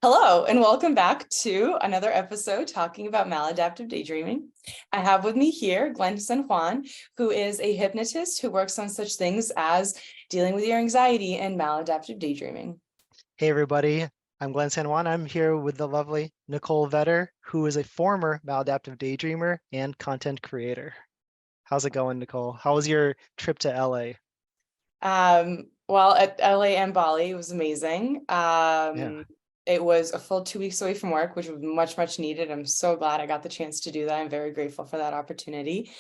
Hello, and welcome back to another episode talking about maladaptive daydreaming. I have with me here Glen San Juan, who is a hypnotist who works on such things as dealing with your anxiety and maladaptive daydreaming. Hey everybody, I'm Glen San Juan. I'm here with the lovely Nicole Vetter, who is a former maladaptive daydreamer and content creator. How's it going, Nicole? How was your trip to LA? Well, at LA and Bali, it was amazing. Yeah, It was a full 2 weeks away from work, which was much needed. I'm so glad I got the chance to do that. I'm very grateful for that opportunity.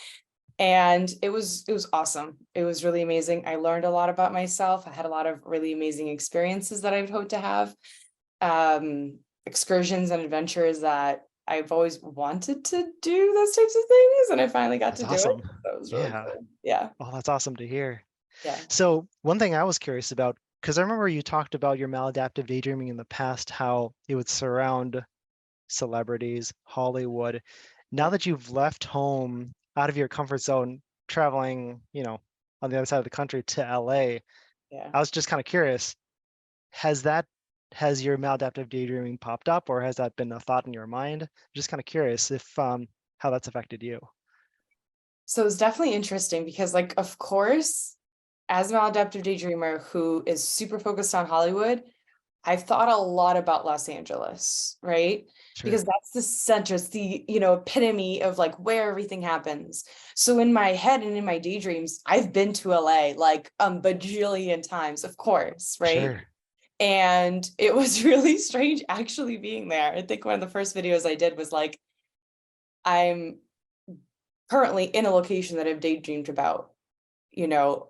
And it was awesome. It was really amazing. I learned a lot about myself. I had a lot of really amazing experiences that I've hoped to have. Excursions and adventures that I've always wanted to do those types of things, and I finally got that's to do it. awesome. That was really Yeah, cool. Yeah, oh, that's awesome to hear. yeah. So one thing I was curious about, because I remember you talked about your maladaptive daydreaming in the past, how it would surround celebrities, Hollywood. Now Yeah. that you've left home out of your comfort zone, traveling, on the other side of the country to LA, Yeah. I was just kind of curious, has that has your maladaptive daydreaming popped up, or has that been a thought in your mind? Just kind of curious if how that's affected you. So it's definitely interesting because, like, of course, as a maladaptive daydreamer who is super focused on Hollywood, I've thought a lot about Los Angeles, right? Sure. Because that's the center, it's the, epitome of like where everything happens. So in my head and in my daydreams, I've been to LA like a bajillion times, of course, right? Sure. And it was really strange actually being there. I think one of the first videos I did was like, I'm currently in a location that I've daydreamed about, you know,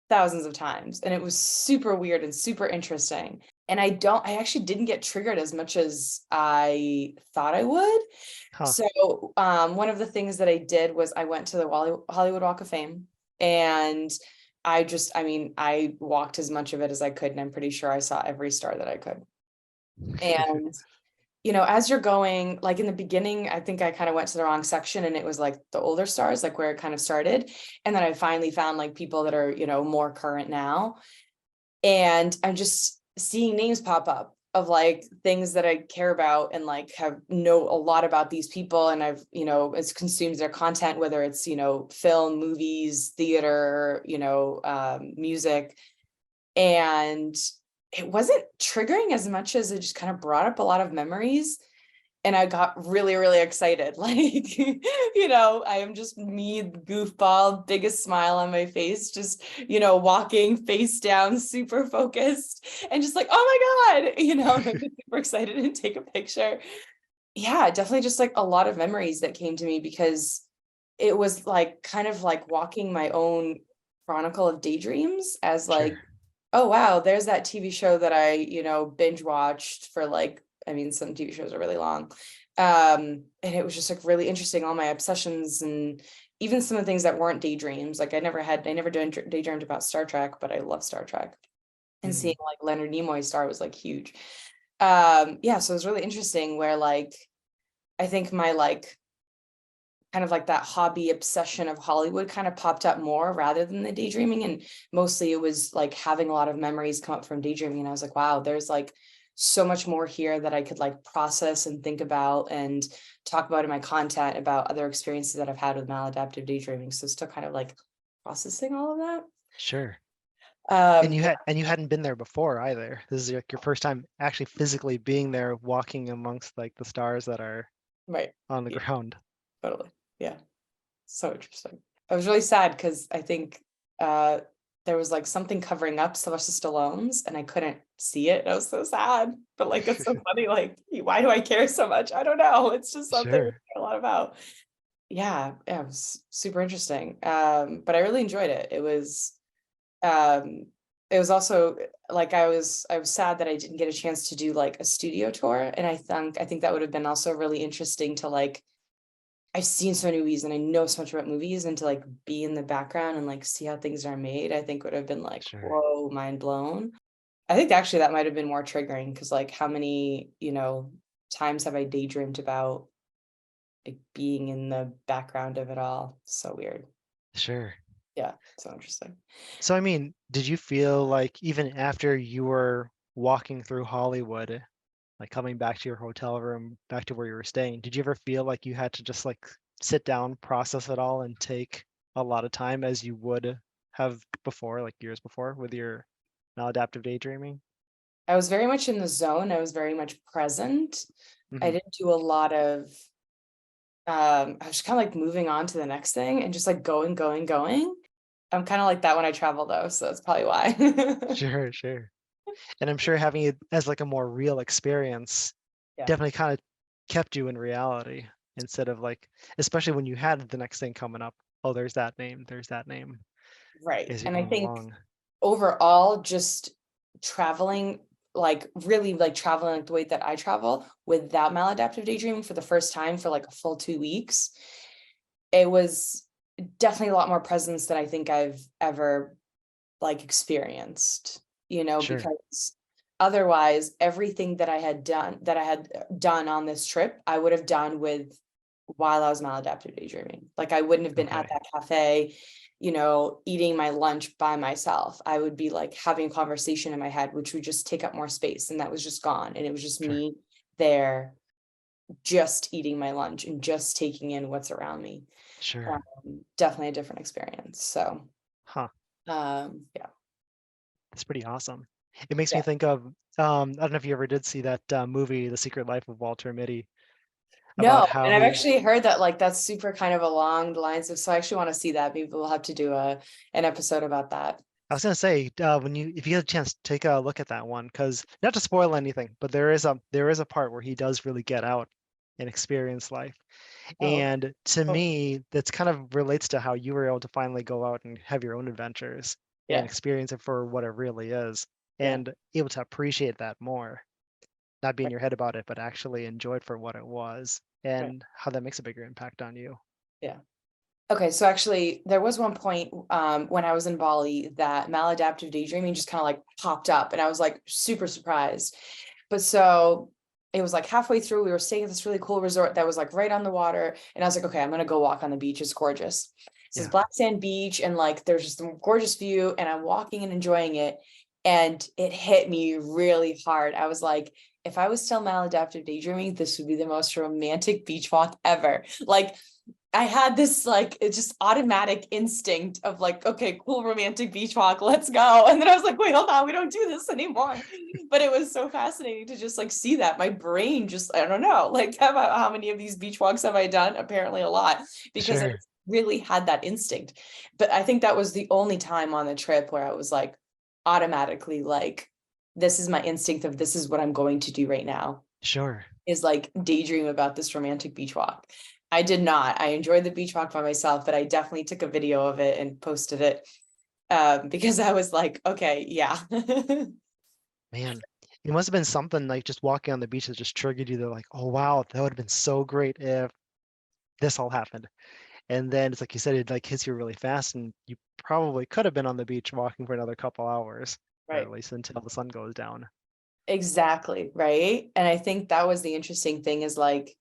thousands of times, and it was super weird and super interesting. And I actually didn't get triggered as much as I thought I would. Huh. So, one of the things that I did was I went to the Hollywood Walk of Fame, and I mean, I walked as much of it as I could, and I'm pretty sure I saw every star that I could. And as you're going, like in the beginning, I think I kind of went to the wrong section and it was like the older stars, like where it kind of started. And then I finally found like people that are, more current now. And I'm just seeing names pop up of like things that I care about and like have know a lot about these people. And I've, it's consumed their content, whether it's, film, movies, theater, music. And it wasn't triggering as much as it just kind of brought up a lot of memories, and I got really excited. Like, I am just me, goofball, biggest smile on my face, just, walking face down, super focused, and just like, oh my God, and I'm just super excited to take a picture. Yeah, definitely just like a lot of memories that came to me because it was like kind of like walking my own chronicle of daydreams as Sure. like, oh wow, there's that TV show that I, binge watched for like, I mean, some TV shows are really long. And it was just like really interesting, all my obsessions and even some of the things that weren't daydreams. Like I never daydreamed about Star Trek, but I love Star Trek. And Mhm. seeing like Leonard Nimoy star was like huge. Yeah, so it was really interesting where like I think my like kind of like that hobby obsession of Hollywood kind of popped up more rather than the daydreaming. And mostly it was like having a lot of memories come up from daydreaming. And I was like, wow, there's like so much more here that I could like process and think about and talk about in my content about other experiences that I've had with maladaptive daydreaming. So still kind of like processing all of that. Sure. And Yeah, you hadn't been there before either. This is like your first time actually physically being there, walking amongst like the stars that are right. on the Yeah, ground. totally. Yeah. So interesting. I was really sad because I think uh there was like something covering up Sylvester Stallone's and I couldn't see it. I was so sad. But like it's so funny, like why do I care so much? I don't know. It's just something I Sure. care a lot about. Yeah, it was super interesting. But I really enjoyed it. Um it was also like I was sad that I didn't get a chance to do like a studio tour. And I think that would have been also really interesting to like I've seen so many movies and I know so much about movies, and to like be in the background and like see how things are made, I think would have been like, Sure. whoa, mind blown. I think actually that might have been more triggering because like how many, times have I daydreamed about like being in the background of it all? So weird. Sure. Yeah, so interesting. So, I mean, did you feel like even after you were walking through Hollywood, like coming back to your hotel room, back to where you were staying, did you ever feel like you had to just like sit down, process it all, and take a lot of time as you would have before, like years before, with your maladaptive daydreaming? I was very much in the zone. I was very much present. I Hmm. didn't do a lot of I was kind of like moving on to the next thing and just like going, going, going. I'm kind of like that when I travel though, so that's probably why. Sure, sure. And I'm sure having it as like a more real experience Yeah, definitely kind of kept you in reality instead of like, especially when you had the next thing coming up. Oh, there's that name right. as you're And I going think along. overall, just traveling, like really like traveling like the way that I travel without maladaptive daydreaming for the first time for like a full 2 weeks, it was definitely a lot more presence than I think I've ever like experienced, Sure. because otherwise everything that I had done on this trip, I would have done with while I was maladaptive daydreaming. Like I wouldn't have been at Okay. that cafe, eating my lunch by myself. I would be like having a conversation in my head, which would just take up more space. And that was just gone. And it was just Sure. me there, just eating my lunch and just taking in what's around me. Sure. Definitely a different experience. So, Huh. yeah. That's pretty awesome. It makes me Yeah. think of I don't know if you ever did see that movie, The Secret Life of Walter Mitty, about No, how and I've he actually heard that like that's super kind of along the lines of, so I actually want to see that. Maybe we'll have to do an episode about that. I was gonna say, when if you get a chance, take a look at that one, because not to spoil anything, but there is a part where he does really get out and experience life. Oh, okay. And to Cool. me, that's kind of relates to how you were able to finally go out and have your own adventures and Yeah, experience it for what it really is, yeah, and able to appreciate that more, not be in right, your head about it, but actually enjoy it for what it was, right. and how that makes a bigger impact on you. Yeah. Okay, so actually there was one point when I was in Bali that maladaptive daydreaming just kind of like popped up and I was like super surprised. But so it was like halfway through, we were staying at this really cool resort that was like right on the water. And I was like, okay, I'm gonna go walk on the beach. It's gorgeous. This is Yeah. black sand beach, and like there's just a gorgeous view, and I'm walking and enjoying it. And it hit me really hard. I was like, if I was still maladaptive daydreaming, this would be the most romantic beach walk ever. Like I had this like it's just automatic instinct of like, okay, cool romantic beach walk, let's go. And then I was like, wait, hold on, we don't do this anymore. But it was so fascinating to just like see that. My brain just, I don't know, like how many of these beach walks have I done? Apparently a lot, because I Sure. really had that instinct. But I think that was the only time on the trip where I was like automatically like, this is my instinct of this is what I'm going to do right now, Sure. is like daydream about this romantic beach walk. I did not. I enjoyed the beach walk by myself, but I definitely took a video of it and posted it because I was like, okay, yeah. Man, it must have been something like just walking on the beach that just triggered you. They're like, oh wow, that would have been so great if this all happened. And then it's like you said, it like hits you really fast, and you probably could have been on the beach walking for another couple hours, or at Right. least until the sun goes down. Exactly. Right. And I think that was the interesting thing is like,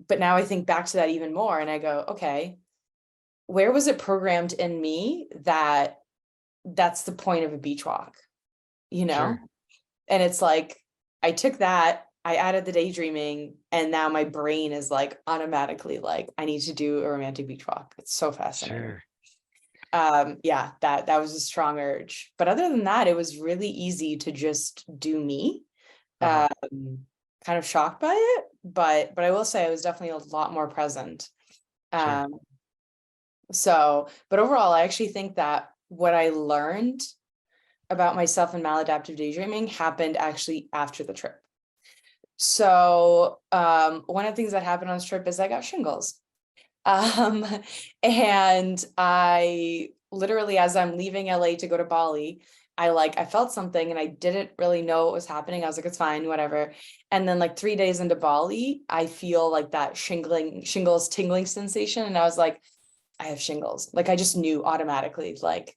but now I think back to that even more and I go, okay, where was it programmed in me that that's the point of a beach walk, you know? Sure, And it's like, I took that, I added the daydreaming, and now my brain is like automatically like, I need to do a romantic beach walk. It's so fascinating. sure. Yeah, that was a strong urge. But other than that, it was really easy to just do me. Uh-huh. Kind of shocked by it, but I will say I was definitely a lot more present. Sure. Um, but overall, I actually think that what I learned about myself and maladaptive daydreaming happened actually after the trip. So one of the things that happened on this trip is I got shingles. Um, and I literally, as I'm leaving LA to go to Bali, I felt something and I didn't really know what was happening. I was like, it's fine, whatever. And then like 3 days into Bali, I feel like that shingles tingling sensation. And I was like, I have shingles. Like I just knew automatically, like,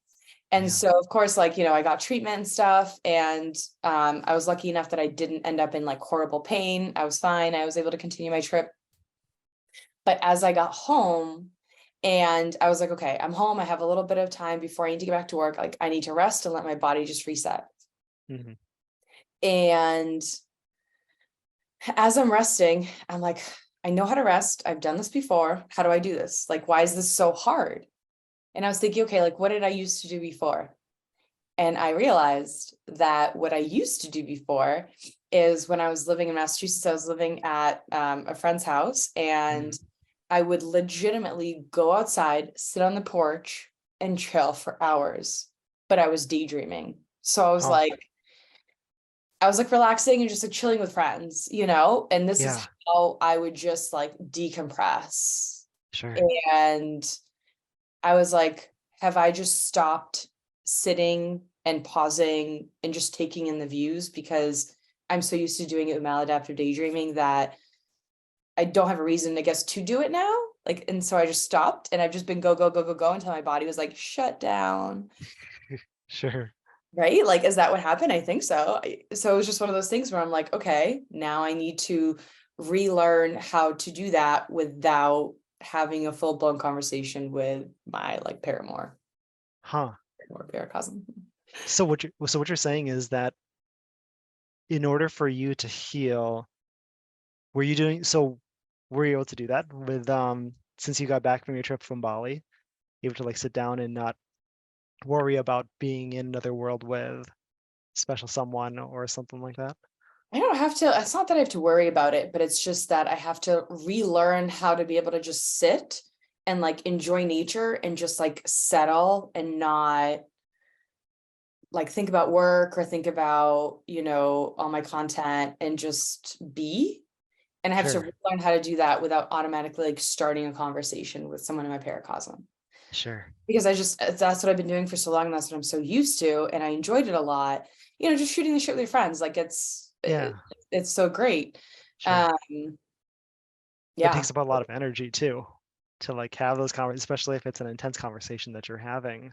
and Man. so of course, like, I got treatment and stuff. And I was lucky enough that I didn't end up in like horrible pain. I was fine. I was able to continue my trip. But as I got home and I was like, okay, I'm home. I have a little bit of time before I need to get back to work. Like I need to rest and let my body just reset. Hmm. And as I'm resting, I'm like, I know how to rest. I've done this before. How do I do this? Like, why is this so hard? And I was thinking, okay, like, what did I used to do before? And I realized that what I used to do before is when I was living in Massachusetts, I was living at a friend's house, and Mhm. I would legitimately go outside, sit on the porch, and chill for hours. But I was daydreaming. So Huh. I was like relaxing and just like chilling with friends, and this is Yeah, how I would just like decompress. sure. And I was like, have I just stopped sitting and pausing and just taking in the views because I'm so used to doing it with maladaptive daydreaming that I don't have a reason, I guess, to do it now. Like, and so I just stopped, and I've just been go, go, go, go, go until my body was like, shut down. Sure. Right? Like, is that what happened? I think so. So it was just one of those things where I'm like, okay, now I need to relearn how to do that without having a full blown conversation with my like Huh. paracosm. So what you're saying is that in order for you to heal, were you able to do that with since you got back from your trip from Bali, able to like sit down and not worry about being in another world with special someone or something like that? I don't have to, it's not that I have to worry about it, but it's just that I have to relearn how to be able to just sit and like enjoy nature and just like settle and not like think about work or think about, all my content and just be. And I have to Sure. learn how to do that without automatically like starting a conversation with someone in my paracosm. Sure. Because that's what I've been doing for so long. And that's what I'm so used to. And I enjoyed it a lot, just shooting the shit with your friends. Like Yeah, it's so great. sure. Um, But it yeah, takes up a lot of energy too to like have those conversations, especially if it's an intense conversation that you're having.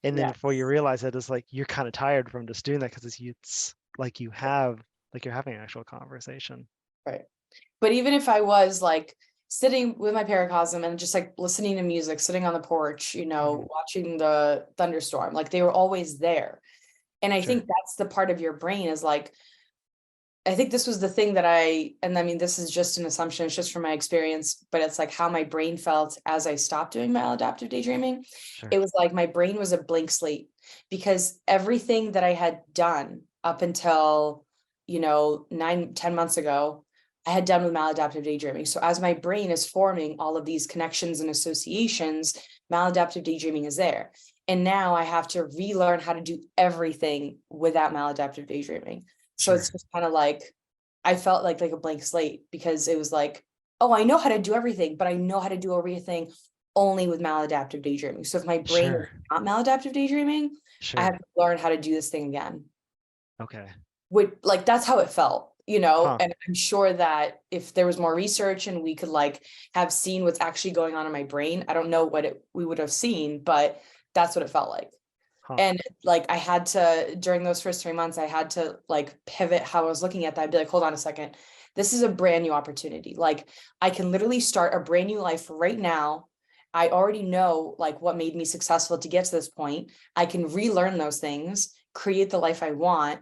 And then yeah, before you realize it, it's like you're kind of tired from just doing that because it's like you're having an actual conversation. right. But even if I was like sitting with my paracosm and just like listening to music, sitting on the porch, Hmm. watching the thunderstorm, like they were always there. And I Sure. think that's the part of your brain is like, I think this was the thing that and I mean, this is just an assumption, it's just from my experience, but it's like how my brain felt as I stopped doing maladaptive daydreaming. It Sure. was like my brain was a blank slate because everything that I had done up until, 9, 10 months ago, I had done with maladaptive daydreaming. So as my brain is forming all of these connections and associations, maladaptive daydreaming is there. And now I have to relearn how to do everything without maladaptive daydreaming. So it's Sure. just kind of like I felt like a blank slate because it was like, oh, I know how to do everything, but I know how to do everything only with maladaptive daydreaming. So if my brain is Sure. not maladaptive daydreaming, I have Sure. to learn how to do this thing again. Okay. Would like that's how it felt, Huh. and I'm sure that if there was more research and we could like have seen what's actually going on in my brain, I don't know what we would have seen, but that's what it felt like. Huh. And like I had to, during those first 3 months, I had to like pivot how I was looking at that. I'd be like, hold on a second. This is a brand new opportunity. Like I can literally start a brand new life right now. I already know like what made me successful to get to this point. I can relearn those things, create the life I want,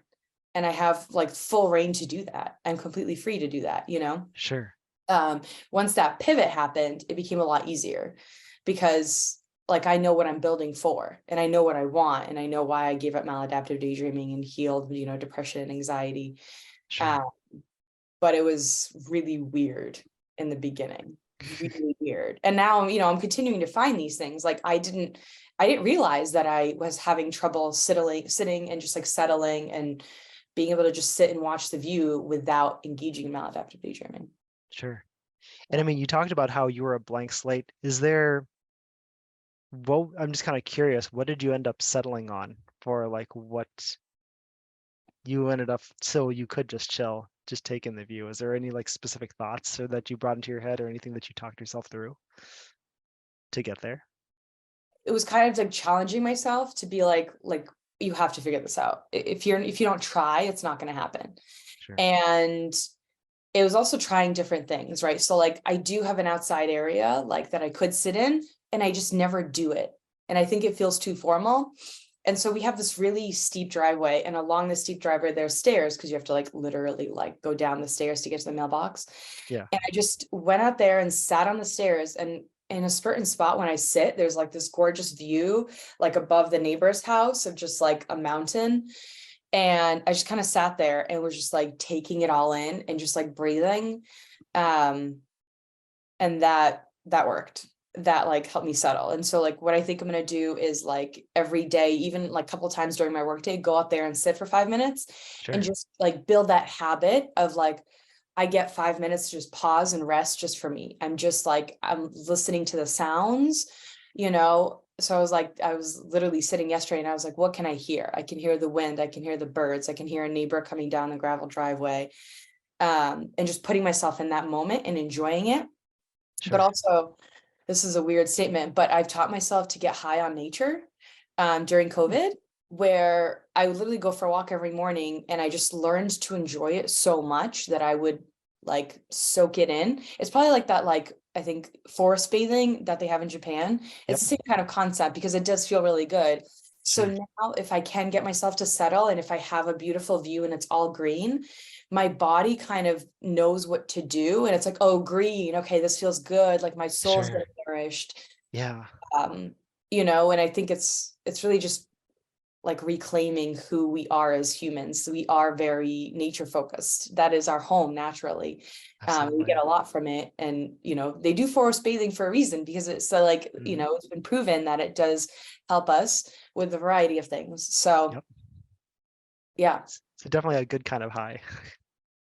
and I have like full reign to do that. I'm completely free to do that. Sure. um, Once that pivot happened, it became a lot easier because like I know what I'm building for and I know what I want and I know why I gave up maladaptive daydreaming and healed, depression and anxiety. Uh, Sure. but it was really weird in the beginning, really weird. And now, I'm continuing to find these things. Like I didn't realize that I was having trouble sitting and just like settling and being able to just sit and watch the view without engaging in maladaptive daydreaming. Sure. And I Yeah. mean, you talked about how you were a blank slate. I'm just kind of curious, what did you end up settling on for like what you ended up so you could just chill, just take in the view? Is there any like specific thoughts or that you brought into your head or anything that you talked yourself through to get there? It was kind of like challenging myself to be like you have to figure this out. If you don't try, it's not going to happen. Sure. And it was also trying different things, right? So like I do have an outside area like that I could sit in and I just never do it. And I think it feels too formal. And so we have this really steep driveway, and along the steep driveway, there's stairs because you have to like literally like go down the stairs to get to the mailbox. Yeah. And I just went out there and sat on the stairs, and in a certain spot when I sit, there's like this gorgeous view, like above the neighbor's house of just like a mountain. And I just kind of sat there and was just like taking it all in and just like breathing. Um, and that worked. That like helped me settle. And so like what I think I'm gonna do is like every day, even like a couple times during my workday, go out there and sit for 5 minutes and Sure. just like build that habit of like, I get 5 minutes to just pause and rest just for me. I'm just like, I'm listening to the sounds, you know. So I was like, I was literally sitting yesterday and I was like, what can I hear? I can hear the wind, I can hear the birds, I can hear a neighbor coming down the gravel driveway. And just putting myself in that moment and enjoying it. But Sure. also, this is a weird statement, but I've taught myself to get high on nature during Hmm. COVID, where I would literally go for a walk every morning and I just learned to enjoy it so much that I would like soak it in. It's probably like that, like I think forest bathing that they have in Japan. It's Yep. the same kind of concept because it does feel really good. So Sure. now if I can get myself to settle and if I have a beautiful view and it's all green, my body kind of knows what to do. And it's like, oh, green, okay, this feels good. Like my soul's Sure. getting nourished. Yeah. Um, you know, and I think it's really just like reclaiming who we are as humans. We are very nature focused. That is our home naturally. We get Absolutely. a lot from it. And, you know, they do forest bathing for a reason because it's so like, you Mhm. know, it's been proven that it does help us with a variety of things. So Yep. yeah, So definitely a good kind of high.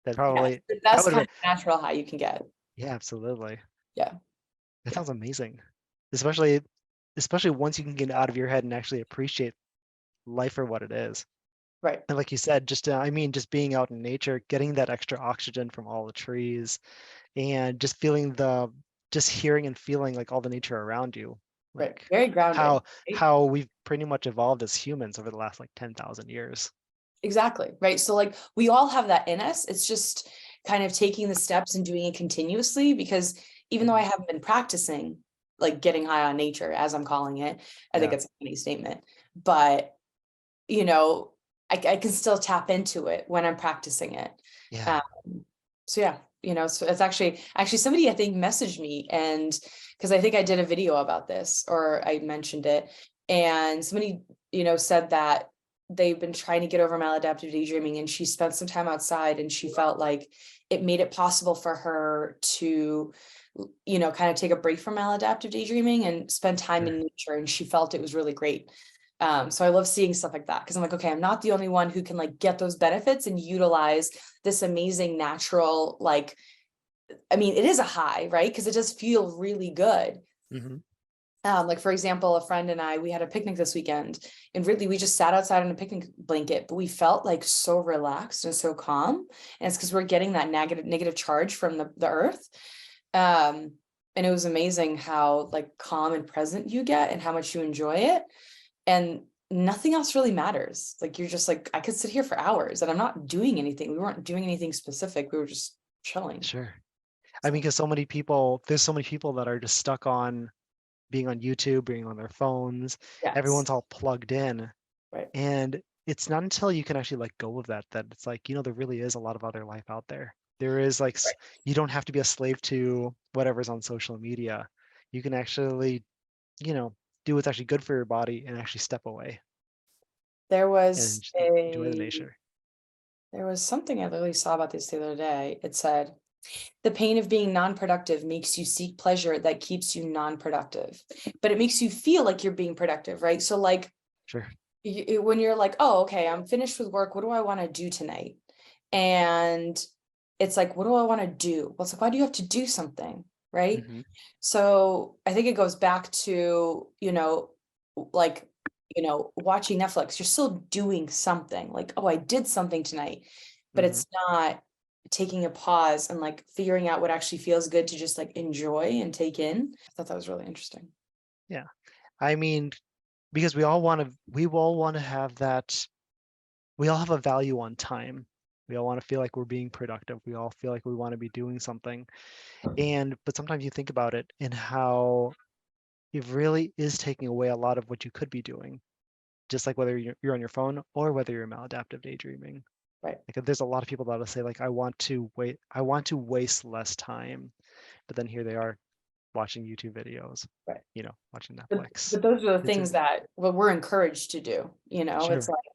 That yeah, probably it's the that best would kind have of natural high you can get. yeah, absolutely. Yeah. That Yeah. sounds amazing. Especially once you can get out of your head and actually appreciate life for what it is. Right. And like you said, just I mean, just being out in nature, getting that extra oxygen from all the trees, and just feeling just hearing and feeling like all the nature around you, Right. like Very grounding. how Right? how we've pretty much evolved as humans over the last like 10,000 years. Exactly. Right. So like we all have that in us. It's just kind of taking the steps and doing it continuously because even though I Mhm. haven't been practicing like getting high on nature, as I'm calling it, I think Yeah, it's a funny statement. But you know, I can still tap into it when I'm practicing it. yeah, Um, so yeah, you know, so it's actually somebody I think messaged me and because I think I did a video about this or I mentioned it, and somebody, you know, said that they've been trying to get over maladaptive daydreaming and she spent some time outside and she felt like it made it possible for her to, you know, kind of take a break from maladaptive daydreaming and spend time sure, in nature, and she felt it was really great. So I love seeing stuff like that because I'm like, okay, I'm not the only one who can like get those benefits and utilize this amazing natural, like, I mean, it is a high, right? Because it does feel really good. hmm, Like for example, a friend and I, we had a picnic this weekend, and really we just sat outside on a picnic blanket, but we felt like so relaxed and so calm. And it's because we're getting that negative charge from the earth. Um, and it was amazing how like calm and present you get and how much you enjoy it. And nothing else really matters. Like you're just like, I could sit here for hours and I'm not doing anything. We weren't doing anything specific. We were just chilling. sure. I mean, So because there's so many people that are just stuck on being on YouTube, being on their phones. yes, Everyone's all plugged in. right, And it's not until you can actually let go of that that it's like, there really is a lot of other life out there. There is like, right. you don't have to be a slave to whatever's on social media. You can actually, you know, do what's actually good for your body and actually step away There and was just enjoy the a nature. there was something I literally saw about this the other day. It said, the pain of being non-productive makes you seek pleasure that keeps you non-productive, but it makes you feel like you're being productive, right? So like Sure. when you're like, oh, okay, I'm finished with work. What do I want to do tonight? And it's like, what do I want to do? Well, it's like, why do you have to do something? Right. Hmm. So I think it goes back to, you know, like, you know, watching Netflix, you're still doing something like, oh, I did something tonight, but Hmm. it's not taking a pause and like figuring out what actually feels good to just like enjoy and take in. I thought that was really interesting. Yeah. I mean, because we all want to have that, we all have a value on time. We all want to feel like we're being productive. We all feel like we want to be doing something. But sometimes you think about it and how it really is taking away a lot of what you could be doing. just like whether you're on your phone or whether you're maladaptive daydreaming. Right. Like there's a lot of people that'll say like, I want to waste less time, but then here they are watching YouTube videos, Right. watching Netflix. But those are the It's things that what we're encouraged to do, it's sure. like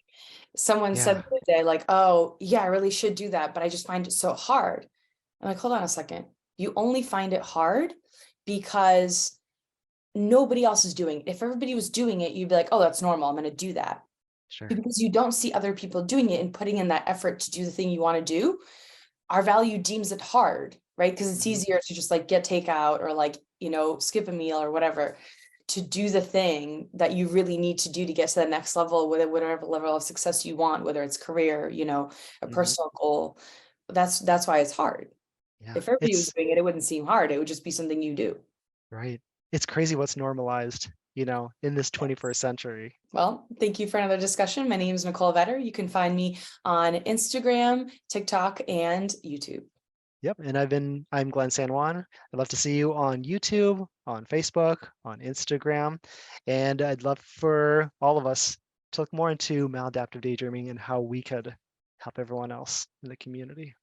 someone said Yeah, the other day, like, oh, yeah, I really should do that, but I just find it so hard. I'm like, hold on a second. You only find it hard because nobody else is doing it. If everybody was doing it, you'd be like, oh, that's normal. I'm going to do that. sure. Because you don't see other people doing it and putting in that effort to do the thing you want to do, our value deems it hard, right? Because it's Mhm. easier to just like get takeout or like, skip a meal or whatever to do the thing that you really need to do to get to the next level with whatever level of success you want, whether it's career, a Mhm. personal goal. That's why it's hard. Yeah, If everybody was it's doing it, it wouldn't seem hard. It would just be something you do. right. It's crazy what's normalized, in this 21st Yes. century. Well, thank you for another discussion. My name is Nicole Vetter. You can find me on Instagram, TikTok, and YouTube. Yep, and I'm Glen San Juan. I'd love to see you on YouTube, on Facebook, on Instagram, and I'd love for all of us to look more into maladaptive daydreaming and how we could help everyone else in the community.